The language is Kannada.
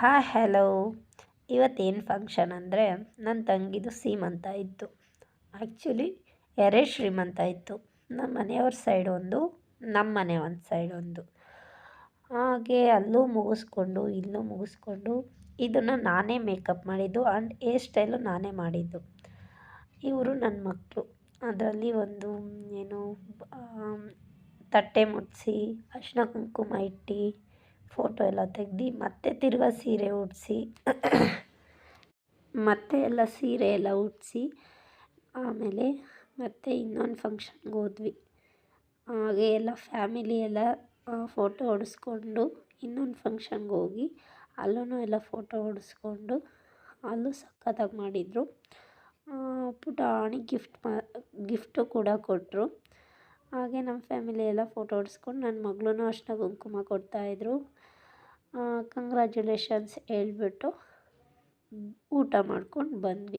Hi hello. ಇವತ್ತೇನು ಫಂಕ್ಷನ್ ಅಂದರೆ ನನ್ನ ತಂಗಿದು ಸೀಮಂತ ಇತ್ತು. ಆ್ಯಕ್ಚುಲಿ ಎರಡು ಶ್ರೀಮಂತ ಇತ್ತು. ನಮ್ಮ ಮನೆಯವ್ರ ಸೈಡ್ ಒಂದು, ನಮ್ಮ ಮನೆ ಒಂದು ಸೈಡ್ ಒಂದು. ಹಾಗೆ ಅಲ್ಲೂ ಮುಗಿಸ್ಕೊಂಡು ಇಲ್ಲೂ ಮುಗಿಸ್ಕೊಂಡು ಇದನ್ನು ನಾನೇ ಮೇಕಪ್ ಮಾಡಿದ್ದು ಆ್ಯಂಡ್ ಹೇರ್ ಸ್ಟೈಲು ನಾನೇ ಮಾಡಿದ್ದು. ಇವರು ನನ್ನ ಮಕ್ಕಳು. ಅದರಲ್ಲಿ ಒಂದು ಏನು ತಟ್ಟೆ ಮುಡಿಸಿ ಅರಿಶಿನ ಕುಂಕುಮ ಇಟ್ಟು ಫೋಟೋ ಎಲ್ಲ ತೆಗ್ದು ಮತ್ತೆ ತಿರ್ಗಾ ಸೀರೆ ಉಡಿಸಿ ಮತ್ತೆ ಎಲ್ಲ ಸೀರೆ ಎಲ್ಲ ಉಡಿಸಿ ಆಮೇಲೆ ಮತ್ತೆ ಇನ್ನೊಂದು ಫಂಕ್ಷನ್ಗೆ ಹೋದ್ವಿ. ಹಾಗೆ ಎಲ್ಲ ಫ್ಯಾಮಿಲಿ ಎಲ್ಲ ಫೋಟೋ ಹೊಡೆಸ್ಕೊಂಡು ಇನ್ನೊಂದು ಫಂಕ್ಷನ್ಗೆ ಹೋಗಿ ಅಲ್ಲೂ ಎಲ್ಲ ಫೋಟೋ ಹೊಡೆಸ್ಕೊಂಡು ಅಲ್ಲೂ ಸಖತ್ತಾಗಿ ಮಾಡಿದರು. ಪುಟಾಣಿ ಗಿಫ್ಟು ಕೂಡ ಕೊಟ್ಟರು. ಹಾಗೆ ನಮ್ಮ ಫ್ಯಾಮಿಲಿ ಎಲ್ಲ ಫೋಟೋ ಹೊಡೆಸ್ಕೊಂಡು ನನ್ನ ಮಗಳೂ ಅರಿಶಿನ ಕುಂಕುಮ ಕೊಡ್ತಾಯಿದ್ರು. ಕಂಗ್ರ್ಯಾಚುಲೇಷನ್ಸ್ ಹೇಳ್ಬಿಟ್ಟು ಊಟ ಮಾಡ್ಕೊಂಡು ಬಂದ್ವಿ.